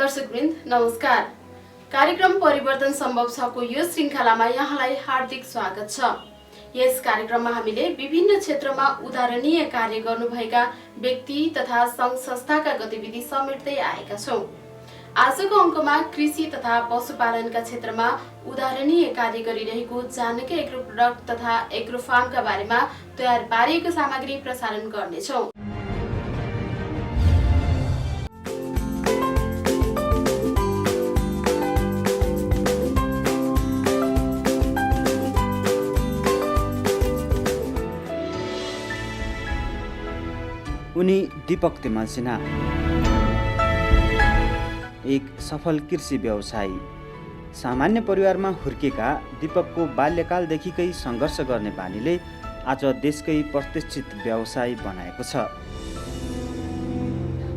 दर्शकवृन्द नमस्कार। कार्यक्रम परिवर्तन सम्भव छको यो श्रृङ्खलामा यहाँलाई हार्दिक स्वागत छ। यस कार्यक्रममा हामीले विभिन्न क्षेत्रमा उदाहरणीय कार्य गर्नुभएका व्यक्ति तथा सङ्घ संस्थाका गतिविधि समेट्दै आएका छौँ। आजको अङ्कमा कृषि तथा पशुपालनका क्षेत्रमा उदाहरणीय कार्य गरिरहेको जानकी एग्रो प्रोडक्ट तथा एग्रो फार्मका बारेमा तयार पारिएको सामग्री प्रसारण गर्नेछौँ। उनी दीपक तिमल सिन्हा एक सफल कृषि व्यवसायी। सामान्य परिवारमा हुर्केका दीपकको बाल्यकालदेखिकै सङ्घर्ष गर्ने बानीले आज देशकै प्रतिष्ठित व्यवसायी बनाएको छ।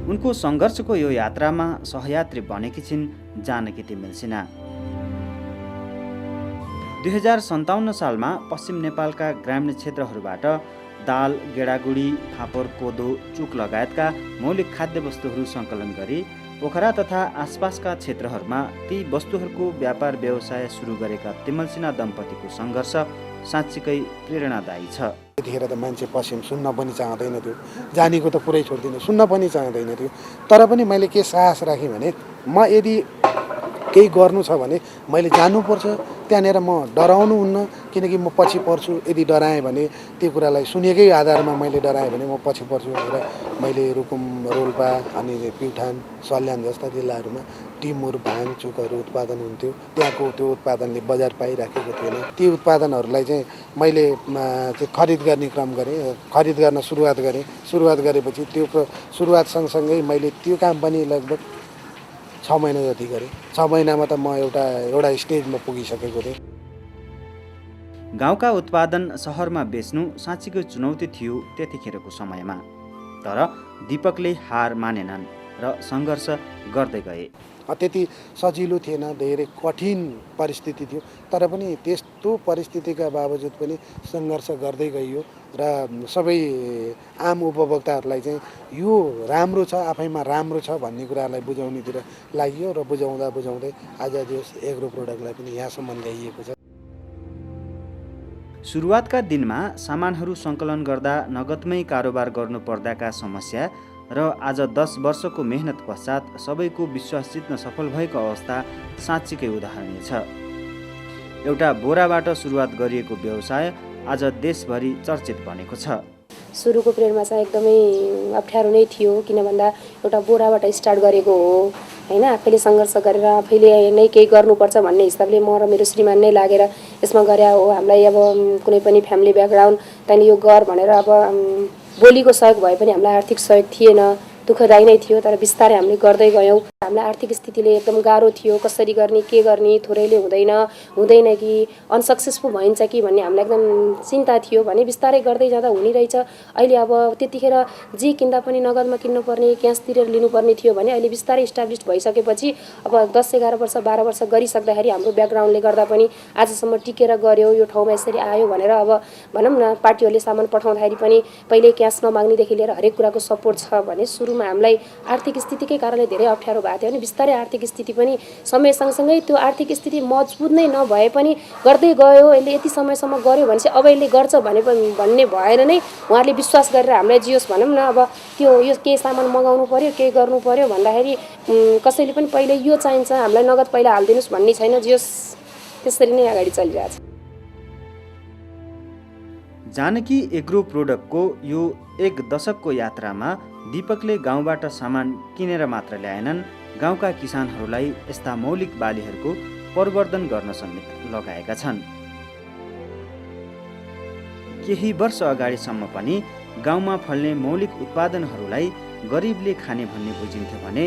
उनको सङ्घर्षको यो यात्रामा सहयात्री बनेकी छिन् जानकी तिमल सिन्हा। 2057 सालमा पश्चिम नेपालका ग्रामीण क्षेत्रहरूबाट दाल, गेडागुडी, फापर, कोदो, चुक लगायतका मौलिक खाद्य वस्तुहरू सङ्कलन गरी पोखरा तथा आसपासका क्षेत्रहरूमा ती वस्तुहरूको व्यापार व्यवसाय सुरु गरेका तिमल सिन्हा दम्पतिको सङ्घर्ष साँच्चीकै प्रेरणादायी छ। त्यतिखेर त मान्छे पश्चिम सुन्न पनि चाहँदैन थियो, जानेको त पुरै छोडिदिनु, सुन्न पनि चाहँदैन थियो। तर पनि मैले के साहस राखेँ भने म यदि केही गर्नु छ भने मैले जानुपर्छ। त्यहाँनिर म डराउनु हुन्न, किनकि म पछि पर्छु। यदि डराएँ भने त्यो कुरालाई सुनेकै आधारमा मैले डराएँ भने म पछि पर्छु भनेर मैले रुकुम, रोल्पा अनि प्युठान, सल्यान जस्ता जिल्लाहरूमा टिमुर, भाङ, चुकहरू उत्पादन हुन्थ्यो। त्यहाँको त्यो उत्पादनले बजार पाइराखेको थिएन। ती उत्पादनहरूलाई चाहिँ मैले खरिद गर्ने क्रम गरेँ, खरिद गर्न सुरुवात गरेँ। सुरुवात गरेपछि त्यो सुरुवात सँगसँगै मैले त्यो काम पनि लगभग 6 महिना जति गरेँ। 6 महिनामा त म एउटा स्टेजमा पुगिसकेको थिएँ। गाउँका उत्पादन सहरमा बेच्नु साँच्चीकै चुनौती थियो त्यतिखेरको समयमा। तर दीपकले हार मानेनन् र सङ्घर्ष गर्दै गए। त्यति सजिलो थिएन, धेरै कठिन परिस्थिति थियो। तर पनि त्यस्तो परिस्थितिका बावजुद पनि सङ्घर्ष गर्दै गइयो र सबै आम उपभोक्ताहरूलाई चाहिँ यो राम्रो छ, आफैमा राम्रो छ भन्ने कुरालाई बुझाउनेतिर लागियो र बुझाउँदै आज यो एग्रो प्रोडक्टलाई पनि यहाँसम्म ल्याइएको छ। सुरुवातका दिनमा सामानहरू सङ्कलन गर्दा नगदमै कारोबार गर्नुपर्दाका समस्या र आज 10 वर्षको मेहनत पश्चात सबैको विश्वास जित्न सफल भएको अवस्था साँच्चीकै उदाहरणीय छ। एउटा बोराबाट सुरुवात गरिएको व्यवसाय आज देशभरि चर्चित बनेको छ। सुरुको पिरियडमा चाहिँ एकदमै अप्ठ्यारो नै थियो, किन भन्दा एउटा बोराबाट स्टार्ट गरेको हो हैन। आफैले सङ्घर्ष गरेर आफैले नै केही गर्नुपर्छ भन्ने हिसाबले म र मेरो श्रीमान नै लागेर यसमा गरे हो। हामीलाई अब कुनै पनि फ्यामिली ब्याकग्राउन्ड त्यहाँदेखि यो गर भनेर अब बोलीको सहयोग भए पनि हामीलाई आर्थिक सहयोग थिएन, दुःखदायी नै थियो। तर बिस्तारै हामीले गर्दै गयौँ। हामीलाई आर्थिक स्थितिले एकदम गाह्रो थियो, कसरी गर्ने, के गर्ने, थोरैले हुँदैन कि अनसक्सेसफुल भइन्छ कि भन्ने हामीलाई एकदम चिन्ता थियो। भने बिस्तारै गर्दै जाँदा हुने रहेछ। अहिले अब त्यतिखेर जे किन्दा पनि नगदमा किन्नुपर्ने, क्यास तिरेर लिनुपर्ने थियो भने अहिले बिस्तारै इस्टाब्लिस भइसकेपछि अब 10-11 वर्ष 12 वर्ष गरिसक्दाखेरि हाम्रो ब्याकग्राउन्डले गर्दा पनि आजसम्म टिकेर गऱ्यो, यो ठाउँमा यसरी आयो भनेर अब भनौँ न पार्टीहरूले सामान पठाउँदाखेरि पनि पहिले क्यास नमाग्नेदेखि लिएर हरेक कुराको सपोर्ट छ भने सुरुमा हामीलाई आर्थिक स्थितिकै कारणले धेरै अप्ठ्यारो भएको थियो। अनि बिस्तारै आर्थिक स्थिति पनि समय सँगसँगै त्यो आर्थिक स्थिति मजबुत नै नभए पनि गर्दै गयो। यसले यति समयसम्म गर्यो भने चाहिँ अब यसले गर्छ भन्ने भएर नै उहाँहरूले विश्वास गरेर हामीलाई जियोस् भनौँ न। अब त्यो यो केही सामान मगाउनु पर्यो, केही गर्नु पर्यो भन्दाखेरि कसैले पनि पहिले यो चाहिन्छ हामीलाई नगद पहिला हालिदिनुहोस् भन्ने छैन। जियोस् त्यसरी नै अगाडि चलिरहेछ। जानकी एग्रो प्रोडक्टको यो 1 दशकको यात्रामा दीपकले गाउँबाट सामान किनेर मात्र ल्याएनन्, गाउँका किसानहरूलाई यस्ता मौलिक बालीहरूको परिवर्धन गर्न समेत लगाएका छन्। केही वर्ष अगाडिसम्म पनि गाउँमा फल्ने मौलिक उत्पादनहरूलाई गरिबले खाने भन्ने बुझिन्थ्यो भने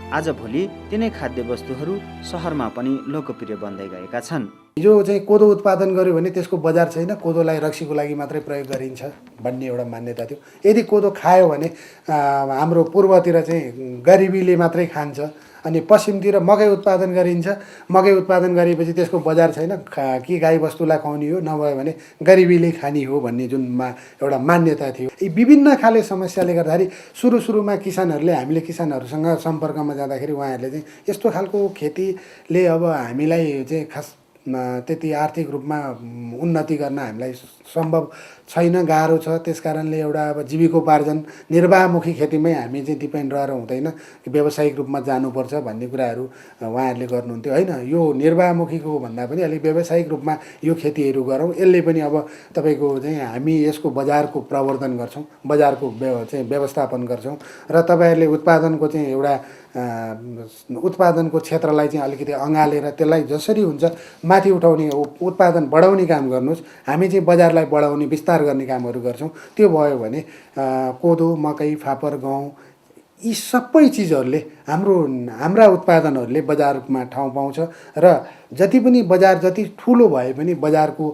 आजभोलि तिनै खाद्य वस्तुहरू सहरमा पनि लोकप्रिय बन्दै गएका छन्। यो चाहिँ कोदो उत्पादन गर्यो भने त्यसको बजार छैन, कोदोलाई रक्सीको लागि मात्रै प्रयोग गरिन्छ भन्ने एउटा मान्यता थियो। यदि कोदो खायो भने हाम्रो पूर्वतिर चाहिँ गरिबीले मात्रै खान्छ अनि पश्चिमतिर मकै उत्पादन गरिन्छ। मकै उत्पादन गरेपछि त्यसको बजार छैन, कि गाई बस्तुलाई खुवाउने हो, नभए भने गरिबीले खाने हो भन्ने जुनमा एउटा मान्यता थियो। यी विभिन्न खाले समस्याले गर्दाखेरि सुरुमा किसानहरूले, हामीले किसानहरूसँग सम्पर्कमा जाँदाखेरि उहाँहरूले चाहिँ यस्तो खालको खेतीले अब हामीलाई चाहिँ खास त्यति आर्थिक रूपमा उन्नति गर्न हामीलाई सम्भव छैन, गाह्रो छ। त्यस कारणले एउटा अब जीविकोपार्जन निर्वाहमुखी खेतीमै हामी चाहिँ डिपेन्ड रहेर हुँदैन, व्यावसायिक रूपमा जानुपर्छ भन्ने कुराहरू उहाँहरूले गर्नुहुन्थ्यो होइन। यो निर्वाहमुखीको भन्दा पनि अलिक व्यावसायिक रूपमा यो खेतीहरू गरौँ, यसले पनि अब तपाईँको चाहिँ हामी यसको बजारको प्रवर्धन गर्छौँ, बजारको चाहिँ व्यवस्थापन गर्छौँ र तपाईँहरूले उत्पादनको चाहिँ एउटा उत्पादनको क्षेत्रलाई चाहिँ अलिकति अँगालेर त्यसलाई जसरी हुन्छ माथि उठाउने, उत्पादन बढाउने काम गर्नुहोस्, हामी चाहिँ बजारलाई बढाउने विस्तार गर्ने कामहरू गर्छौँ। त्यो भयो भने कोदो, मकै, फापर, गहुँ यी सबै चिजहरूले हाम्रा उत्पादनहरूले बजारमा ठाउँ पाउँछ र जति पनि बजार जति ठुलो भए पनि बजारको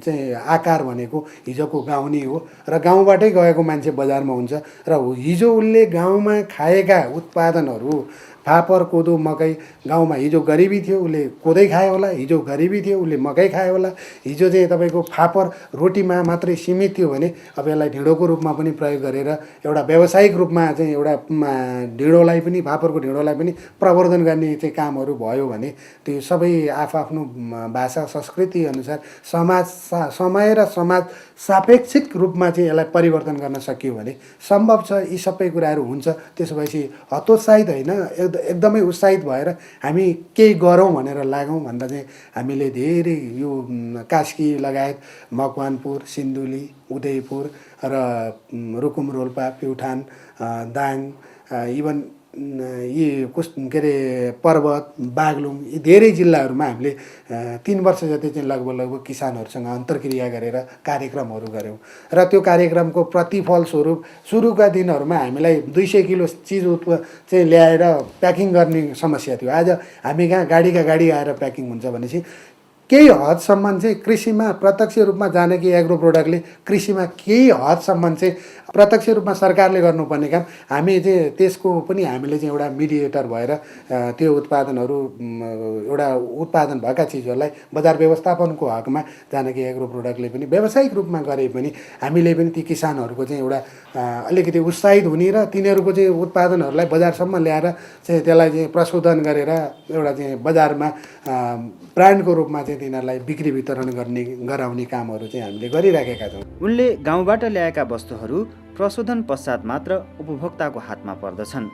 चाहिँ आकार भनेको हिजोको गाउँ नै हो र गाउँबाटै गएको मान्छे बजारमा हुन्छ र हिजो उसले गाउँमा खाएका उत्पादनहरू फापर, कोदो, मकै, गाउँमा हिजो गरिबी थियो उसले कोदै खायो होला, हिजो गरिबी थियो उसले मकै खायो होला, हिजो चाहिँ तपाईँको फापर रोटीमा मात्रै सीमित थियो भने अब यसलाई ढिँडोको रूपमा पनि प्रयोग गरेर एउटा व्यावसायिक रूपमा चाहिँ एउटा ढिँडोलाई पनि, फापरको ढिँडोलाई पनि प्रवर्धन गर्ने चाहिँ कामहरू भयो भने त्यो सबै आफ्नो भाषा संस्कृति अनुसार समय र समाज सापेक्षिक रूपमा चाहिँ यसलाई परिवर्तन गर्न सकियो भने सम्भव छ। यी सबै कुराहरू हुन्छ। त्यसो भएपछि हतोत्साहित होइन, एकदमै उत्साहित भएर हामी केही गरौँ भनेर लागौँ भन्दा चाहिँ हामीले धेरै यो कास्की लगायत मकवानपुर, सिन्धुली, उदयपुर र रुकुम, रोल्पा, प्युठान, दाङ, इभन यी के अरे पर्वत, बागलुङ यी धेरै जिल्लाहरूमा हामीले 3 वर्ष जति चाहिँ लगभग किसानहरूसँग अन्तर्क्रिया गरेर कार्यक्रमहरू गऱ्यौँ र त्यो कार्यक्रमको प्रतिफल स्वरूप सुरुका दिनहरूमा हामीलाई 200 किलो चिज चाहिँ ल्याएर प्याकिङ गर्ने समस्या थियो। आज हामी कहाँ गाडीका गाडी आएर प्याकिङ हुन्छ भनेपछि केही हदसम्म चाहिँ कृषिमा प्रत्यक्ष रूपमा जानकी एग्रो प्रोडक्टले कृषिमा केही हदसम्म चाहिँ प्रत्यक्ष रूपमा सरकारले गर्नुपर्ने काम हामी चाहिँ त्यसको पनि हामीले चाहिँ एउटा मिडिएटर भएर त्यो उत्पादनहरू एउटा उत्पादन भएका चिजहरूलाई बजार व्यवस्थापनको हकमा जानकी एग्रो प्रोडक्टले पनि व्यावसायिक रूपमा गरे पनि हामीले पनि ती किसानहरूको चाहिँ एउटा अलिकति उत्साहित हुने र तिनीहरूको चाहिँ उत्पादनहरूलाई बजारसम्म ल्याएर चाहिँ त्यसलाई चाहिँ प्रशोधन गरेर एउटा चाहिँ बजारमा ब्रान्डको रूपमा चाहिँ तिनीहरूलाई बिक्री वितरण गराउने कामहरू चाहिँ हामीले गरिराखेका छौँ। उनले गाउँबाट ल्याएका वस्तुहरू प्रशोधन पश्चात मात्र उपभोक्ताको हातमा पर्दछन्।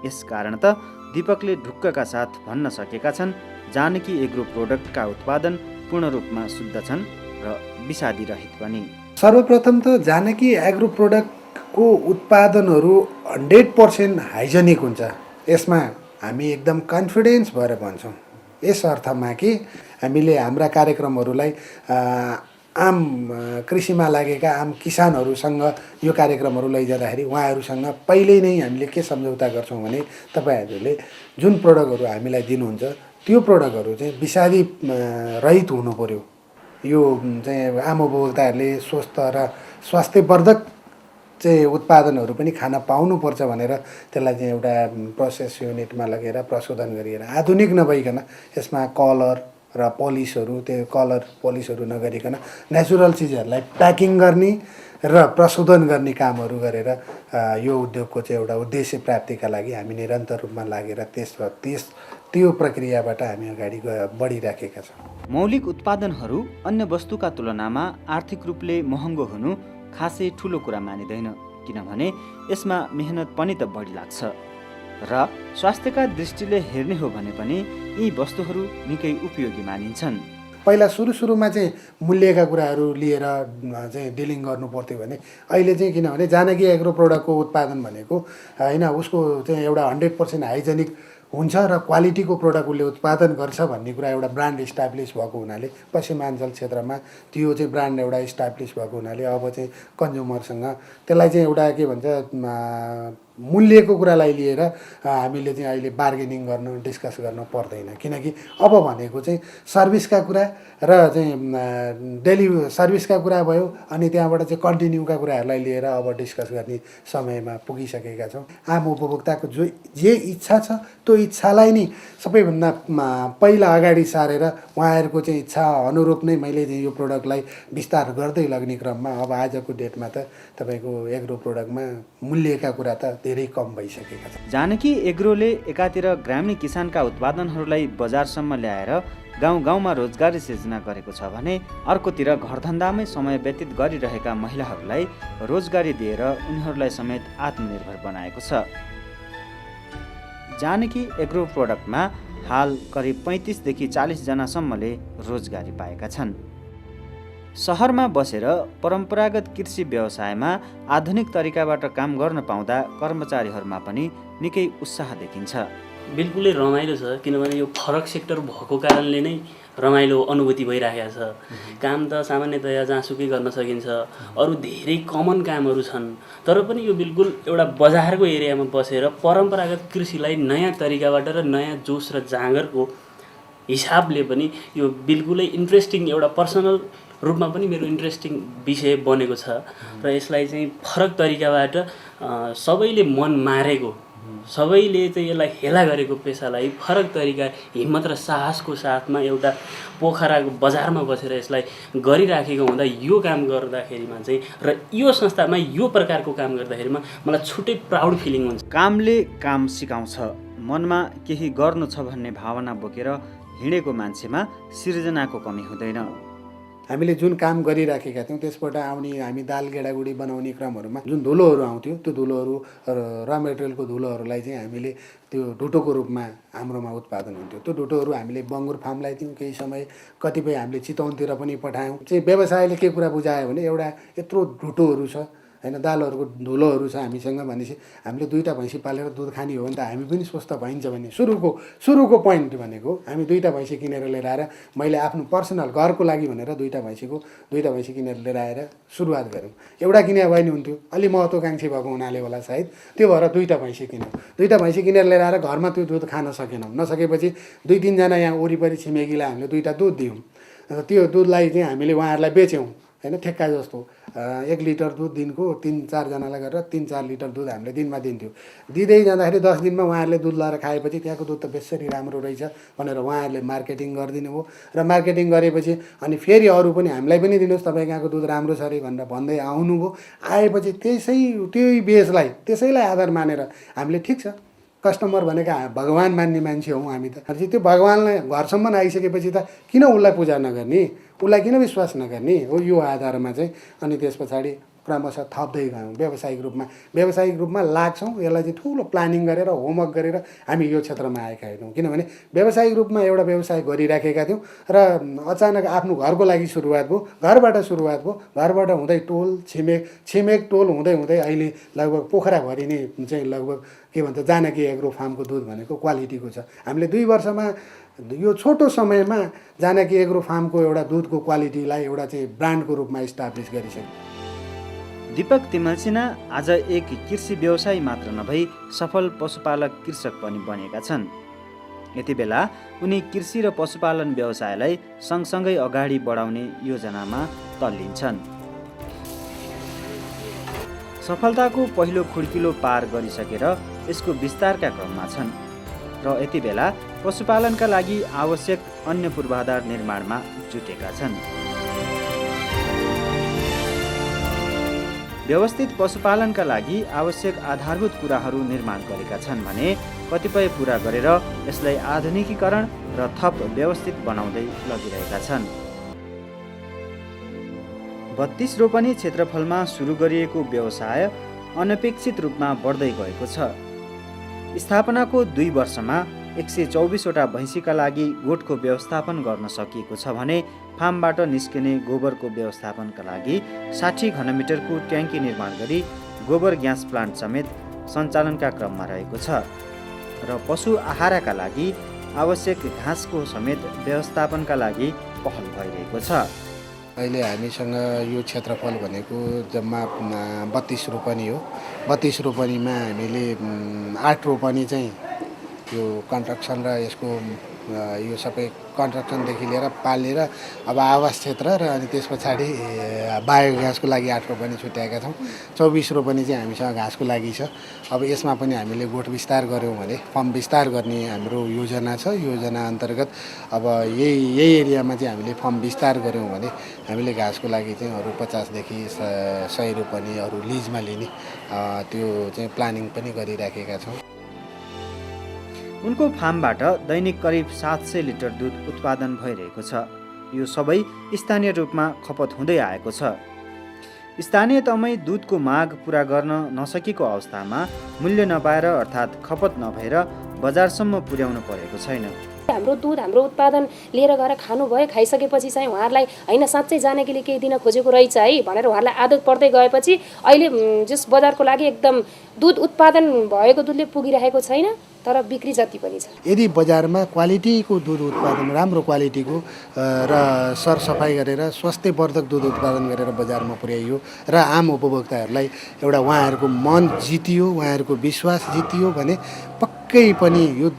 यसकारण त दीपकले ढुक्कका साथ भन्न सकेका छन् जानकी एग्रो प्रोडक्टका उत्पादन पूर्ण रूपमा शुद्ध छन् र विषादी रहित पनि। सर्वप्रथम त जानकी एग्रो प्रोडक्टको उत्पादनहरू 100% हाइजेनिक हुन्छ। यसमा हामी एकदम कन्फिडेन्स भएर भन्छौँ, यस अर्थमा कि हामीले हाम्रा कार्यक्रमहरूलाई आम कृषिमा लागेका आम किसानहरूसँग यो कार्यक्रमहरू लैजाँदाखेरि उहाँहरूसँग पहिल्यै नै हामीले के सम्झौता गर्छौँ भने तपाईँहरूले जुन प्रोडक्टहरू हामीलाई दिनुहुन्छ त्यो प्रोडक्टहरू चाहिँ विषादी रहित हुनु पर्यो। यो चाहिँ आम उपभोक्ताहरूले स्वस्थ र स्वास्थ्यवर्धक चाहिँ उत्पादनहरू पनि खान पाउनुपर्छ भनेर त्यसलाई चाहिँ एउटा प्रोसेस युनिटमा लगेर प्रशोधन गरिएर आधुनिक नभइकन यसमा कलर र पोलिसहरू, त्यो कलर पोलिसहरू नगरिकन नेचुरल चिजहरूलाई प्याकिङ गर्ने र प्रशोधन गर्ने कामहरू गरेर यो उद्योगको चाहिँ एउटा उद्देश्य प्राप्तिका लागि हामी निरन्तर रूपमा लागेर त्यो प्रक्रियाबाट हामी अगाडि बढिराखेका छौँ। मौलिक उत्पादनहरू अन्य वस्तुका तुलनामा आर्थिक रूपले महँगो हुनु खासै ठुलो कुरा मानिँदैन, किनभने यसमा मेहनत पनि त बढी लाग्छ र स्वास्थ्यका दृष्टिले हेर्ने हो भने पनि यी वस्तुहरू निकै उपयोगी मानिन्छन्। पहिला सुरुमा चाहिँ मूल्यका कुराहरू लिएर चाहिँ डिलिङ गर्नु पर्थ्यो भने अहिले चाहिँ किनभने जानकी एग्रो प्रोडक्टको उत्पादन भनेको होइन उसको चाहिँ एउटा 100% हाइजेनिक हुन्छ र क्वालिटीको प्रोडक्ट उसले उत्पादन गर्छ भन्ने कुरा एउटा ब्रान्ड इस्टाब्लिस भएको हुनाले पश्चिमाञ्चल क्षेत्रमा त्यो चाहिँ ब्रान्ड एउटा इस्टाब्लिस भएको हुनाले अब चाहिँ कन्ज्युमरसँग त्यसलाई चाहिँ एउटा के भन्छ मूल्यको कुरालाई लिएर हामीले चाहिँ अहिले बार्गेनिङ गर्न डिस्कस गर्न पर्दैन, किनकि अब भनेको चाहिँ सर्भिसका कुरा र चाहिँ डेली सर्भिसका कुरा भयो, अनि त्यहाँबाट चाहिँ कन्टिन्यूका कुराहरूलाई लिएर अब डिस्कस गर्ने समयमा पुगिसकेका छौँ। आम उपभोक्ताको जे इच्छा छ त्यो इच्छालाई नै सबैभन्दा पहिला अगाडि सारेर उहाँहरूको चाहिँ इच्छा अनुरूप नै मैले चाहिँ यो प्रोडक्टलाई विस्तार गर्दै लग्ने क्रममा अब आजको डेटमा त तपाईँको एग्रो प्रोडक्टमा मूल्यका कुरा त धेरै कम भइसकेका छन्। जानकी एग्रोले एकातिर ग्रामीण किसानका उत्पादनहरूलाई बजारसम्म ल्याएर गाउँ गाउँमा रोजगारी सिर्जना गरेको छ भने अर्कोतिर घरधन्दामै समय व्यतीत गरिरहेका महिलाहरूलाई रोजगारी दिएर उनीहरूलाई समेत आत्मनिर्भर बनाएको छ। जानकी एग्रो प्रोडक्टमा हाल करिब 35देखि 40 जनासम्मले रोजगारी पाएका छन्। सहरमा बसेर परम्परागत कृषि व्यवसायमा आधुनिक तरिकाबाट काम गर्न पाउँदा कर्मचारीहरूमा पनि निकै उत्साह देखिन्छ। बिल्कुलै रमाइलो छ, किनभने यो फरक सेक्टर भएको कारणले नै रमाइलो अनुभूति भइरहेको छ। काम त सामान्यतया जहाँसुकै गर्न सकिन्छ, अरू धेरै कमन कामहरू छन्, तर पनि यो बिल्कुल एउटा बजारको एरियामा बसेर परम्परागत कृषिलाई नयाँ तरिकाबाट र नयाँ जोस र जाँगरको हिसाबले पनि यो बिल्कुलै इन्ट्रेस्टिङ, एउटा पर्सनल रूपमा पनि मेरो इन्ट्रेस्टिङ विषय बनेको छ र यसलाई चाहिँ फरक तरिकाबाट सबैले मन मारेको, सबैले चाहिँ यसलाई हेला गरेको पेसालाई फरक तरिका हिम्मत र साहसको साथमा एउटा पोखराको बजारमा बसेर यसलाई गरिराखेको हुँदा यो काम गर्दाखेरिमा चाहिँ र यो संस्थामा यो प्रकारको काम गर्दाखेरिमा मलाई छुट्टै प्राउड फिलिङ हुन्छ। कामले काम सिकाउँछ, मनमा केही गर्नु छ भन्ने भावना बोकेर हिँडेको मान्छेमा सिर्जनाको कमी हुँदैन। हामीले जुन काम गरिराखेका थियौँ त्यसबाट आउने हामी दाल गेडागुडी बनाउने क्रमहरूमा जुन धुलोहरू आउँथ्यो त्यो धुलोहरू र मेटेरियलको धुलोहरूलाई चाहिँ हामीले त्यो ढुटोको रूपमा हाम्रोमा उत्पादन हुन्थ्यो। त्यो ढुटोहरू हामीले बङ्गुर फार्मलाई दियौँ, केही समय कतिपय हामीले चितवनतिर पनि पठायौँ। चाहिँ व्यवसायले के कुरा बुझायो भने एउटा यत्रो ढुटोहरू छ हैन, दालहरूको धुलोहरू छ हामीसँग भनेपछि हामीले 2टा भैँसी पालेर दुध खाने हो भने त हामी पनि स्वस्थ भइन्छ भने सुरुको पोइन्ट भनेको हामी 2टा भैँसी किनेर लिएर आएर मैले आफ्नो पर्सनल घरको लागि भनेर 2टा भैँसी किनेर लिएर आएर सुरुवात गऱ्यौँ। एउटा किने भए नि हुन्थ्यो, अलि महत्त्वकाङ्क्षी भएको हुनाले होला सायद, त्यो भएर 2टा भैँसी किन्यौँ। 2टा भैँसी किनेर लिएर आएर घरमा त्यो दुध खान सकेनौँ। नसकेपछि 2-3 जना यहाँ वरिपरि छिमेकीलाई हामीले 2टा दुध दियौँ। त्यो दुधलाई चाहिँ हामीले उहाँहरूलाई बेच्यौँ हैन, ठेक्का जस्तो 1 लिटर दुध दिनको 3-4 जनालाई गरेर 3-4 लिटर दुध हामीले दिनमा दिन्थ्यौँ। दिँदै जाँदाखेरि 10 दिनमा उहाँहरूले दुध लगाएर खाएपछि त्यहाँको दुध त बेसरी राम्रो रहेछ भनेर उहाँहरूले मार्केटिङ गरिदिनु भयो र मार्केटिङ गरेपछि अनि फेरि अरू पनि हामीलाई पनि दिनुहोस् तपाईँ कहाँको दुध राम्रो छ अरे भनेर भन्दै आउनुभयो। आएपछि त्यही बेसलाई त्यसैलाई आधार मानेर हामीले ठिक छ कस्टमर भनेको भगवान मान्ने मान्छे हौँ हामी त, त्यो भगवानलाई घरसम्म आइसकेपछि त किन उसलाई पूजा नगर्ने, उसलाई किन विश्वास नगर्ने हो, यो आधारमा चाहिँ अनि त्यस पछाडि क्रमशः थप्दै गयौँ। व्यावसायिक रूपमा लाग्छौँ, यसलाई चाहिँ ठुलो प्लानिङ गरेर होमवर्क गरेर हामी यो क्षेत्रमा आएका होइनौँ। किनभने व्यावसायिक रूपमा एउटा व्यवसाय गरिराखेका थियौँ र अचानक आफ्नो घरको लागि सुरुवात भयो, घरबाट हुँदै टोल छिमेक टोल हुँदै अहिले लगभग पोखराभरि नै चाहिँ लगभग के भन्छ जानकी एग्रो फार्मको दुध भनेको क्वालिटीको छ। हामीले 2 वर्षमा यो छोटो समयमा जानकी एग्रो फार्मको एउटा दुधको क्वालिटीलाई एउटा चाहिँ ब्रान्डको रूपमा इस्टाब्लिस गरिसक्यो। दीपक तिमल सिन्हा आज एक कृषि व्यवसायी मात्र नभई सफल पशुपालक कृषक पनि बनेका छन्। यति बेला उनी कृषि र पशुपालन व्यवसायलाई सँगसँगै अगाडि बढाउने योजनामा तल्लिन्छन्। सफलताको पहिलो खुड्किलो पार गरिसकेर यसको विस्तारका क्रममा छन् र यति बेला पशुपालनका लागि आवश्यक अन्य पूर्वाधार निर्माणमा जुटेका छन्। व्यवस्थित पशुपालनका लागि आवश्यक आधारभूत कुराहरू निर्माण गरेका छन् भने कतिपय पूरा गरेर यसलाई आधुनिकीकरण र थप व्यवस्थित बनाउँदै लगिरहेका छन्। 32 रोपनी क्षेत्रफलमा सुरु गरिएको व्यवसाय अनपेक्षित रूपमा बढ्दै गएको छ। स्थापनाको 2 वर्षमा 124वटा भैँसीका लागि गोठको व्यवस्थापन गर्न सकिएको छ भने फार्मबाट निस्किने गोबरको व्यवस्थापनका लागि 60 घनमिटरको ट्याङ्की निर्माण गरी गोबर ग्यास प्लान्ट समेत सञ्चालनका क्रममा रहेको छ र पशु आहारका लागि आवश्यक घाँसको समेत व्यवस्थापनका लागि पहल भइरहेको छ। अहिले हामीसँग यो क्षेत्रफल भनेको जम्मा 32 रोपनी हो 32 रोपनीमा हामीले 8 रोपनी चाहिँ यो कन्स्ट्रक्सन र यसको यो सबै कन्स्ट्रक्सनदेखि लिएर पालेर अब आवास क्षेत्र र अनि त्यस पछाडि बायोग्यासको लागि 8 रोपनी छुट्याएका छौँ। 24 रोपनी चाहिँ हामीसँग घाँसको लागि छ। अब यसमा पनि हामीले गोठ विस्तार गऱ्यौँ भने फर्म विस्तार गर्ने हाम्रो योजना छ। योजना अन्तर्गत अब यही एरियामा चाहिँ हामीले फर्म विस्तार गऱ्यौँ भने हामीले घाँसको लागि चाहिँ अरू 50देखि 100 रोपनी अरू लिजमा लिने त्यो चाहिँ प्लानिङ पनि गरिराखेका छौँ। उनको फार्मबाट दैनिक करिब 700 लिटर दुध उत्पादन भइरहेको छ। यो सबै स्थानीय रूपमा खपत हुँदै आएको छ। स्थानीय तमै दुधको माग पुरा गर्न नसकेको अवस्थामा मूल्य नपाएर अर्थात् खपत नभएर बजारसम्म पुर्याउनु परेको छैन। हाम्रो दुध हाम्रो उत्पादन लिएर गएर खानुभयो, खाइसकेपछि चाहिँ उहाँहरूलाई होइन साँच्चै जानकीले केही दिन खोजेको रहेछ है भनेर उहाँहरूलाई आदत पर्दै गएपछि अहिले जस बजारको लागि एकदम दुध उत्पादन भएको दुधले पुगिरहेको छैन, तर बिक्री जति पनि छ। यदि बजारमा क्वालिटीको दुध उत्पादन राम्रो क्वालिटीको र सरसफाइ गरेर स्वास्थ्यवर्धक दुध उत्पादन गरेर बजारमा पुर्याइयो र आम उपभोक्ताहरूलाई एउटा उहाँहरूको मन जितियो, उहाँहरूको विश्वास जितियो भने पक्कै पनि यो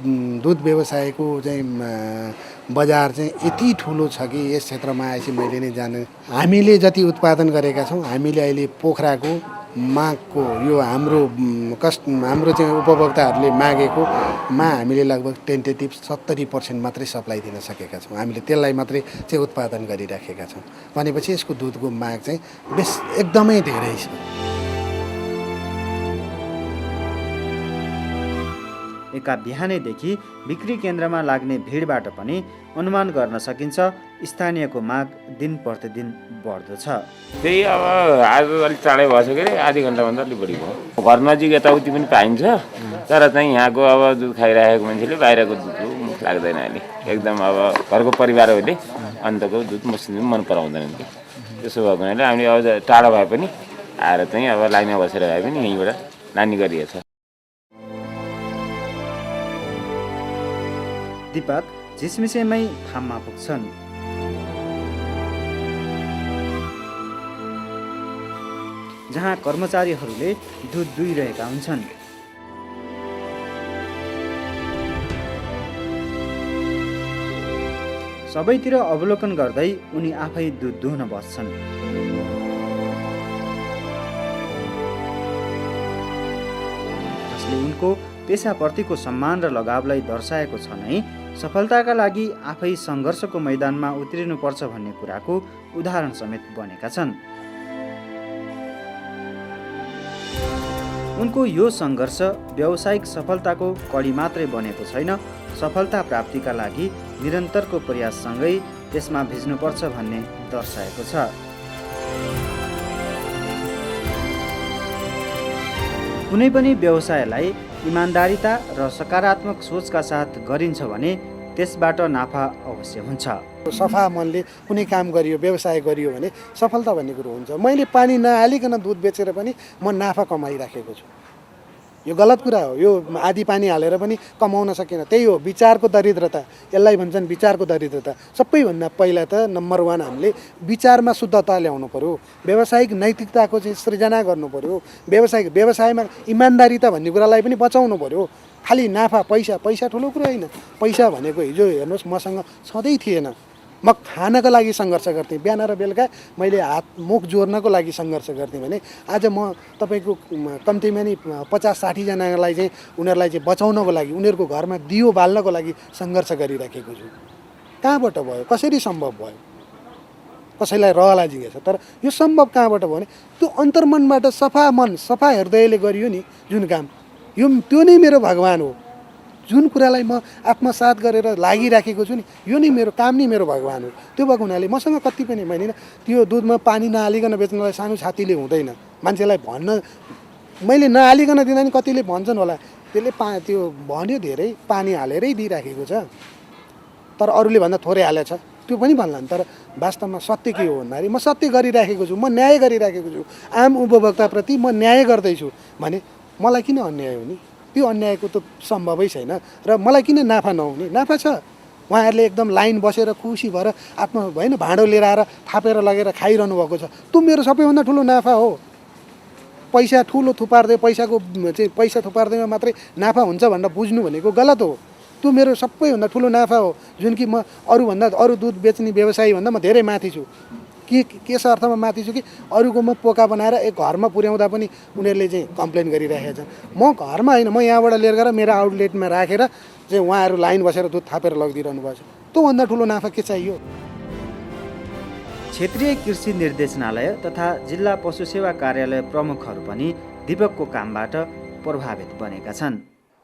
दुध व्यवसायको चाहिँ बजार चाहिँ यति ठुलो छ कि यस क्षेत्रमा आएपछि मैले नै जाने। हामीले जति उत्पादन गरेका छौँ, हामीले अहिले पोखराको मागको यो हाम्रो चाहिँ उपभोक्ताहरूले मागेकोमा हामीले लगभग टेन्टेटिभ 70% मात्रै सप्लाई दिन सकेका छौँ। हामीले त्यसलाई मात्रै चाहिँ उत्पादन गरिराखेका छौँ भनेपछि यसको दुधको माग चाहिँ एकदमै धेरै छ। एका बिहानैदेखि बिक्री केन्द्रमा लाग्ने भिडबाट पनि अनुमान गर्न सकिन्छ स्थानीयको माग दिन प्रतिदिन बढ्दो छ। त्यही अब आज अलिक चाँडै भएछ के अरे, आधी घन्टाभन्दा अलिक बढी भयो। घर नजिक यताउति पनि पाइन्छ, तर चाहिँ यहाँको अब दुध खाइरहेको मान्छेले बाहिरको दुध मुख लाग्दैन अहिले। एकदम अब घरको परिवारहरूले अन्तको दुध मुस्लिम मन पराउँदैन। त्यसो भएको हुनाले हामीले अब टाढा भए पनि आएर चाहिँ अब लाइनमा बसेर भए पनि यहीँबाट लाने गरिएछ। दीपक झिसमिसेमै फार्ममा पुग्छन्। जहाँ कर्मचारीहरूले दुध दुहिरहेका हुन्छन्। सबैतिर अवलोकन गर्दै उनी आफै दुध दुहन बस्छन्। जसले उनको पेसाप्रतिको सम्मान र लगावलाई दर्शाएको छ नै सफलताका लागि आफै सङ्घर्षको मैदानमा उत्रिनुपर्छ भन्ने कुराको उदाहरण समेत बनेका छन्। उनको यो सङ्घर्ष व्यावसायिक सफलताको कडी मात्रै बनेको छैन, सफलता प्राप्तिका लागि निरन्तरको प्रयाससँगै त्यसमा भिज्नुपर्छ भन्ने दर्शाएको छ। कुनै पनि व्यवसायलाई इमान्दारिता र सकारात्मक सोचका साथ गरिन्छ भने त्यसबाट नाफा अवश्य हुन्छ। सफा मनले कुनै काम गरियो, व्यवसाय गरियो भने सफलता भन्ने कुरो हुन्छ। मैले पानी नहालिकन दुध बेचेर पनि म नाफा कमाइराखेको छु। यो गलत कुरा हो। यो आधी पानी हालेर पनि कमाउन सकेन। त्यही हो विचारको दरिद्रता, यसलाई भन्छन् विचारको दरिद्रता। सबैभन्दा पहिला त नम्बर 1 हामीले विचारमा शुद्धता ल्याउनु पर्यो। व्यावसायिक नैतिकताको चाहिँ सृजना गर्नु पर्यो। व्यवसायमा इमान्दारिता भन्ने कुरालाई पनि बचाउनु पर्यो। खालि नाफा पैसा ठुलो कुरो होइन। पैसा भनेको हिजो हेर्नुहोस् मसँग सधैँ थिएन। म खानको लागि सङ्घर्ष गर्थेँ, बिहान र बेलुका मैले मुख जोड्नको लागि सङ्घर्ष गर्थेँ भने आज म तपाईँको कम्तीमा नि 50-60 जनालाई चाहिँ उनीहरूलाई चाहिँ बचाउनको लागि, उनीहरूको घरमा दियो बाल्नको लागि सङ्घर्ष गरिराखेको छु। कहाँबाट भयो? कसरी सम्भव भयो? कसैलाई रहला जिगेछ। तर यो सम्भव कहाँबाट भयो भने त्यो अन्तर्मनबाट सफा मन, सफा हृदयले गरियो नि जुन काम, त्यो नै मेरो भगवान हो। जुन कुरालाई म आत्मसात गरेर लागिराखेको छु नि, यो नै मेरो काम नै मेरो भगवान हो। त्यो भएको हुनाले मसँग कति पनि मैले त्यो दुधमा पानी नहालिकन बेच्नलाई सानो छातीले हुँदैन। मान्छेलाई भन्न मैले नहालिकन दिँदा नि कतिले भन्छन् होला, त्यसले त्यो भन्यो धेरै पानी हालेरै दिइराखेको छ, तर अरूले भन्दा थोरै हालेछ, त्यो पनि भन्लान्। तर वास्तवमा सत्य के हो भन्दाखेरि म सत्य गरिराखेको छु, म न्याय गरिराखेको छु। आम उपभोक्ताप्रति म न्याय गर्दैछु भने मलाई किन अन्याय हुने? त्यो अन्यायको त सम्भवै छैन। र मलाई किन नाफा नहुने? नाफा छ। उहाँहरूले एकदम लाइन बसेर खुसी भएर भएन भाँडो लिएर आएर थापेर लगेर खाइरहनु भएको छ। त्यो मेरो सबैभन्दा ठुलो नाफा हो। पैसा ठुलो थुपार्दै पैसा थुपार्दैमा मात्रै नाफा हुन्छ भनेर बुझ्नु भनेको गलत हो। त्यो मेरो सबैभन्दा ठुलो नाफा हो, जुन कि म अरू दुध बेच्ने व्यवसायीभन्दा म धेरै माथि छु। के छ अर्थमा माथि छु कि अरूकोमा पोका बनाएर घरमा पुर्याउँदा पनि उनीहरूले चाहिँ कम्प्लेन गरिरहेका छन्। म घरमा होइन, म यहाँबाट लिएर गएर मेरो आउटलेटमा राखेर चाहिँ उहाँहरू लाइन बसेर दुध थापेर लगिदिइरहनु भएको छ। त्योभन्दा ठुलो नाफा के चाहियो? क्षेत्रीय कृषि निर्देशनालय तथा जिल्ला पशु सेवा कार्यालय प्रमुखहरू पनि दीपकको कामबाट प्रभावित बनेका छन्।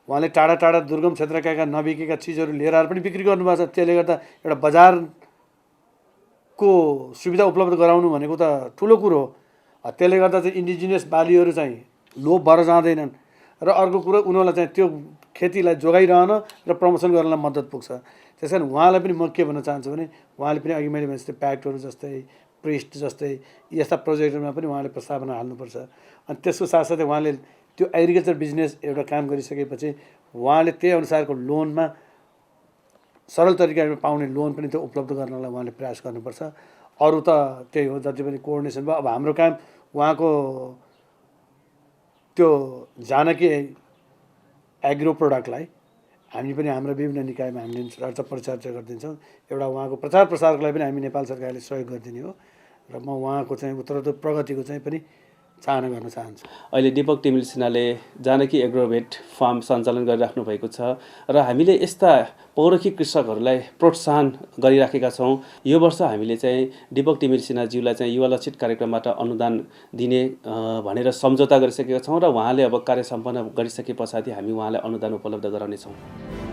उहाँले टाढा टाढा दुर्गम क्षेत्रका नबिकेका चिजहरू लिएर आएर पनि बिक्री गर्नुभएको छ। त्यसले गर्दा एउटा बजारको सुविधा उपलब्ध गराउनु भनेको त ठुलो कुरो हो। त्यसले गर्दा चाहिँ इन्डिजिनियस बालीहरू चाहिँ लोप भएर जाँदैनन् र अर्को कुरो उनीहरूलाई चाहिँ त्यो खेतीलाई जोगाइरहन र प्रमोसन गर्नलाई मद्दत पुग्छ। त्यस कारण उहाँलाई पनि म के भन्न चाहन्छु भने उहाँले पनि अघि मैले भने जस्तै प्याक्टहरू जस्तै प्रिस्ट जस्तै यस्ता प्रोजेक्टहरूमा पनि उहाँले प्रस्तावना हाल्नुपर्छ। अनि त्यसको साथसाथै उहाँले त्यो एग्रिकल्चर बिजनेस एउटा काम गरिसकेपछि उहाँले त्यही अनुसारको लोनमा सरल तरिकामा पाउने लोन पनि त्यो उपलब्ध गर्नलाई उहाँले प्रयास गर्नुपर्छ। अरू त त्यही हो, जति पनि कोअर्डिनेसन भयो। अब हाम्रो काम उहाँको त्यो जानकी एग्रो प्रोडक्टलाई हामी पनि हाम्रो विभिन्न निकायमा हामीले चर्चा परिचर्चा गरिदिन्छौँ। एउटा उहाँको प्रचार प्रसारको लागि पनि हामी नेपाल सरकारले सहयोग गरिदिने हो र म उहाँको चाहिँ उत्तरोत्तर प्रगतिको चाहिँ पनि चाहना गर्न चाहन्छु। अहिले दीपक तिमिल सिन्हाले जानकी एग्रोभेट फार्म सञ्चालन गरिराख्नु भएको छ र हामीले यस्ता पौरखी कृषकहरूलाई प्रोत्साहन गरिराखेका छौँ। यो वर्ष हामीले चाहिँ दीपक तिमिल सिन्हाज्यूलाई चाहिँ युवा लक्षित कार्यक्रमबाट अनुदान दिने भनेर सम्झौता गरिसकेका छौँ र उहाँले अब कार्य सम्पन्न गरिसके पछाडि हामी उहाँलाई अनुदान उपलब्ध गराउनेछौँ।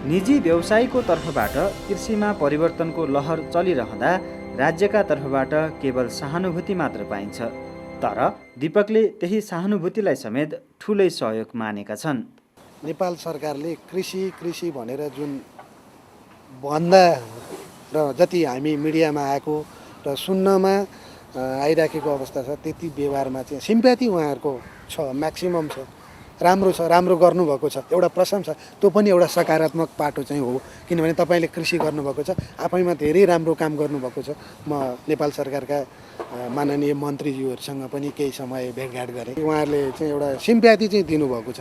निजी व्यवसायीको तर्फबाट कृषिमा परिवर्तनको लहर चलिरहँदा राज्यका तर्फबाट केवल सहानुभूति मात्र पाइन्छ। तर दीपकले त्यही सहानुभूतिलाई समेत ठुलै सहयोग मानेका छन्। नेपाल सरकारले कृषि भनेर जुन भन्दा र जति हामी मिडियामा आएको र सुन्नमा आइराखेको अवस्था छ त्यति व्यवहारमा चाहिँ सिम्प्याथी उहाँहरूको छ, म्याक्सिमम छ। राम्रो छ, राम्रो गर्नुभएको छ, एउटा प्रशंसा। त्यो पनि एउटा सकारात्मक पाटो चाहिँ हो, किनभने तपाईँले कृषि गर्नुभएको छ, आफैमा धेरै राम्रो काम गर्नुभएको छ। म नेपाल सरकारका माननीय मन्त्रीज्यूहरूसँग पनि केही समय भेटघाट गरेँ। उहाँहरूले चाहिँ एउटा सिम्प्याथी चाहिँ दिनुभएको छ।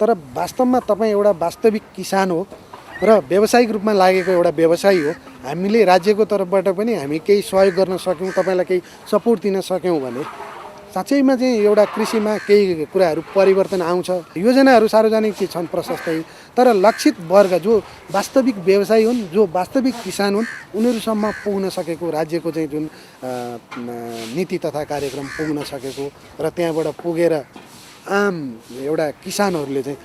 तर वास्तवमा तपाईँ एउटा वास्तविक किसान हो र व्यावसायिक रूपमा लागेको एउटा व्यवसायी हो। हामीले राज्यको तर्फबाट पनि हामी केही सहयोग गर्न सक्यौँ, तपाईँलाई केही सपोर्ट दिन सक्यौँ भने साँच्चैमा चाहिँ एउटा कृषिमा केही कुराहरू परिवर्तन आउँछ। योजनाहरू सार्वजनिक चिज छन् प्रशस्तै, तर लक्षित वर्ग जो वास्तविक व्यवसायी हुन्, जो वास्तविक किसान हुन्, उनीहरूसम्म पुग्न सकेको राज्यको चाहिँ जुन नीति तथा कार्यक्रम पुग्न सकेको र त्यहाँबाट पुगेर आम एउटा किसानहरूले चाहिँ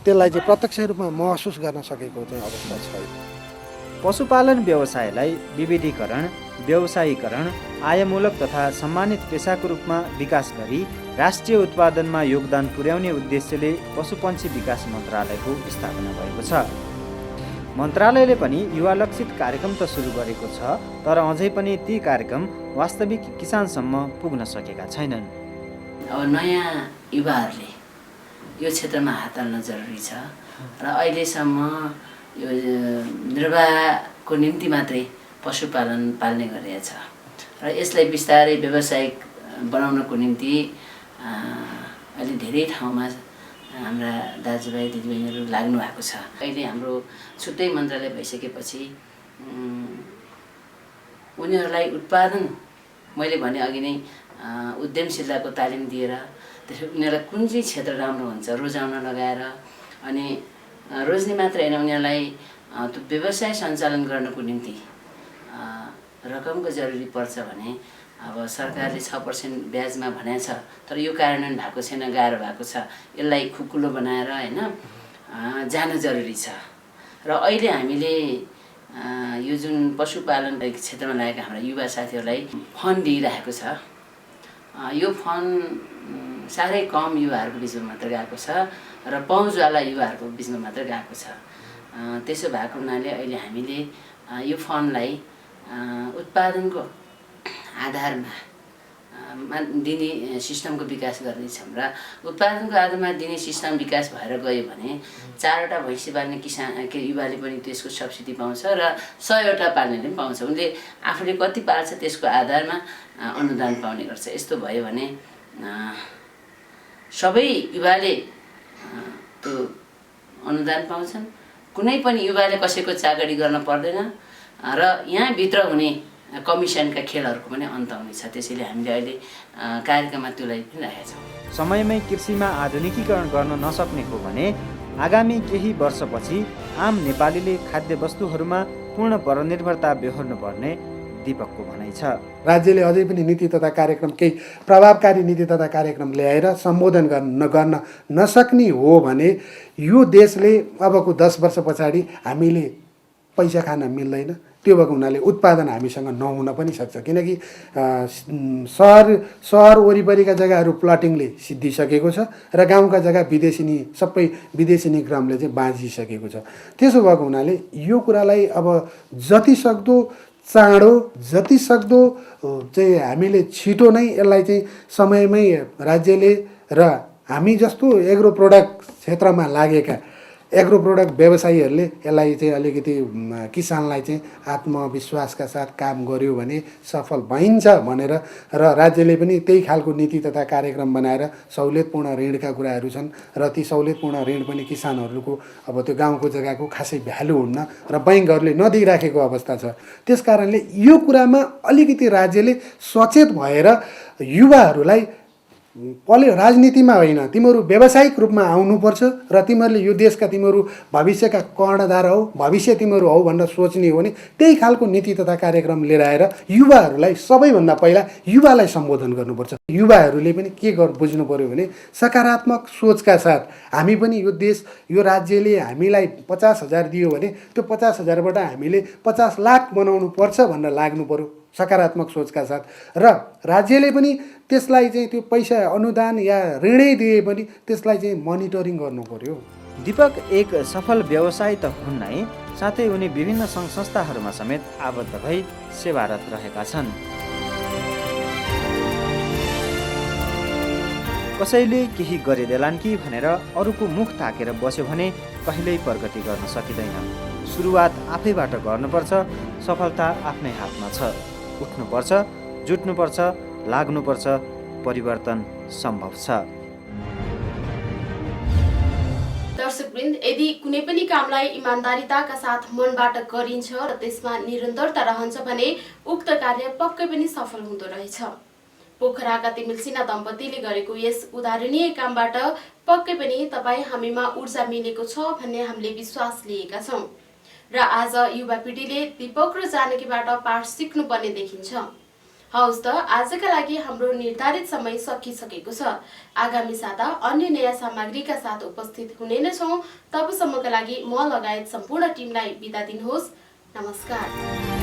त्यसलाई चाहिँ प्रत्यक्ष रूपमा महसुस गर्न सकेको चाहिँ अवस्था छ। पशुपालन व्यवसायलाई विविधीकरण, व्यवसायीकरण, आयमूलक तथा सम्मानित पेसाको रूपमा विकास गरी राष्ट्रिय उत्पादनमा योगदान पुर्याउने उद्देश्यले पशुपन्छी विकास मन्त्रालयको स्थापना भएको छ। मन्त्रालयले पनि युवा लक्षित कार्यक्रम त सुरु गरेको छ, तर अझै पनि ती कार्यक्रम वास्तविक किसानसम्म पुग्न सकेका छैनन्। अब नयाँ युवाहरूले यो क्षेत्रमा हात हाल्न जरुरी छ र अहिलेसम्म यो निर्वाहको निम्ति मात्रै पशुपालन पाल्ने गरिएको छ र यसलाई बिस्तारै व्यावसायिक बनाउनको निम्ति अहिले धेरै ठाउँमा हाम्रा दाजुभाइ दिदीबहिनीहरू लाग्नु भएको छ। अहिले हाम्रो छुट्टै मन्त्रालय भइसकेपछि उनीहरूलाई उत्पादन, मैले भने अघि नै उद्यमशीलताको तालिम दिएर त्यसपछि उनीहरूलाई कुन चाहिँ क्षेत्र राम्रो हुन्छ रोजाउन लगाएर, अनि रोज्ने मात्र होइन, उनीहरूलाई त्यो व्यवसाय सञ्चालन गर्नको निम्ति रकमको जरुरी पर्छ भने अब सरकारले 6% ब्याजमा भनेको छ, तर यो कार्यान्वयन भएको छैन, गाह्रो भएको छ। यसलाई खुकुलो बनाएर होइन जान जरुरी छ। र अहिले हामीले यो जुन पशुपालन क्षेत्रमा लागेका हाम्रा युवा साथीहरूलाई फन्ड दिइरहेको छ। यो फन्ड साह्रै कम युवाहरूको बिचमा मात्र गएको छ र पहुँचवाला युवाहरूको बिचमा मात्र गएको छ। त्यसो भएको हुनाले अहिले हामीले यो फन्डलाई उत्पादनको आधारमा दिने सिस्टमको विकास गर्दैछौँ र उत्पादनको आधारमा दिने सिस्टम विकास भएर गयो भने 4वटा भैँसी पाल्ने युवाले पनि त्यसको सब्सिडी पाउँछ र 100वटा पाल्नेले पनि पाउँछ। उनले आफूले कति पाल्छ त्यसको आधारमा अनुदान पाउने गर्छ। यस्तो भयो भने सबै युवाले त्यो अनुदान पाउँछन्। कुनै पनि युवाले कसैको चाकरी गर्न पर्दैन र यहाँभित्र हुने कमिसनका खेलहरूको पनि अन्त हुनेछ। त्यसैले हामीले अहिले कार्यक्रममा तुल्याइ पनि राखेका छौँ। समयमै कृषिमा आधुनिकीकरण गर्न नसक्ने हो भने आगामी केही वर्षपछि आम नेपालीले खाद्यवस्तुहरूमा पूर्ण परनिर्भरता बेहोर्नु पर्ने दीपकको भनाइ छ। राज्यले अझै पनि नीति तथा कार्यक्रम केही प्रभावकारी नीति तथा कार्यक्रम ल्याएर सम्बोधन गर्न नसक्ने हो भने यो देशले अबको 10 वर्ष पछाडि हामीले पैसा खान मिल्दैन। त्यो भएको हुनाले उत्पादन हामीसँग नहुन पनि सक्छ, किनकि सहर वरिपरिका जग्गाहरू प्लटिङले सिद्धिसकेको छ र गाउँका जग्गा सबै विदेशी क्रमले चाहिँ बाँचिसकेको छ। त्यसो भएको हुनाले यो कुरालाई अब जतिसक्दो चाँडो जतिसक्दो चाहिँ हामीले छिटो नै यसलाई चाहिँ समयमै राज्यले र हामी जस्तो एग्रो प्रोडक्ट क्षेत्रमा लागेका एग्रो प्रोडक्ट व्यवसायीहरूले यसलाई चाहिँ अलिकति किसानलाई चाहिँ आत्मविश्वासका साथ काम गर्यो भने सफल भइन्छ भनेर र राज्यले पनि त्यही खालको नीति तथा कार्यक्रम बनाएर सहुलियतपूर्ण ऋणका कुराहरू छन् र ती सहुलियतपूर्ण ऋण पनि किसानहरूको अब त्यो गाउँको जग्गाको खासै भ्यालु हुन्न र बैङ्कहरूले नदिइराखेको अवस्था छ। त्यस कारणले यो कुरामा अलिकति राज्यले सचेत भएर युवाहरूलाई राजनीतिमा होइन, तिमीहरू व्यावसायिक रूपमा आउनुपर्छ र तिमीहरूले यो देशका तिमीहरू भविष्यका कर्णधार हौ, भविष्य तिमीहरू हौ भनेर सोच्ने हो भने त्यही खालको नीति तथा कार्यक्रम लिएर आएर युवाहरूलाई सबैभन्दा पहिला युवालाई सम्बोधन गर्नुपर्छ। युवाहरूले पनि के बुझ्नु पर्यो भने सकारात्मक सोचका साथ हामी पनि यो देश यो राज्यले हामीलाई 50,000 दियो भने त्यो 50,000बाट हामीले 50 लाख बनाउनु पर्छ भनेर लाग्नु पर्यो सकारात्मक सोचका साथ। र राज्यले पनि त्यसलाई चाहिँ त्यो पैसा अनुदान या ऋणै दिए पनि त्यसलाई चाहिँ मोनिटरिङ गर्नु पर्यो। दीपक एक सफल व्यवसायी त हुन् नै, साथै उनी विभिन्न सङ्घ संस्थाहरूमा समेत आबद्ध भई सेवारत रहेका छन्। कसैले केही गरिदेलान् कि भनेर अरूको मुख ताकेर बस्यो भने कहिल्यै प्रगति गर्न सकिँदैन। सुरुवात आफैबाट गर्नुपर्छ, सफलता आफ्नै हातमा छ। उठ्नुपर्छ, जुट्नुपर्छ, लाग्नुपर्छ, परिवर्तन सम्भव छ। दर्शकवृन्द, यदि कुनै पनि कामलाई इमान्दारिताका साथ मनबाट गरिन्छ र त्यसमा निरन्तरता रहन्छ भने उक्त कार्य पक्कै पनि सफल हुँदो रहेछ। पोखराका तिमिल सिन्हा दम्पतिले गरेको यस उदाहरणीय कामबाट पक्कै पनि तपाईँ हामीमा ऊर्जा मिलेको छ भन्ने हामीले विश्वास लिएका छौँ र आज युवा पिँढीले दीपक र जानकीबाट पाठ सिक्नुपर्ने देखिन्छ। हवस् त, आजका लागि हाम्रो निर्धारित समय सकिसकेको छ। आगामी साता अन्य नयाँ सामग्रीका साथ उपस्थित हुने नै छौँ। तबसम्मका लागि म लगायत सम्पूर्ण टिमलाई बिदा दिनुहोस्। नमस्कार।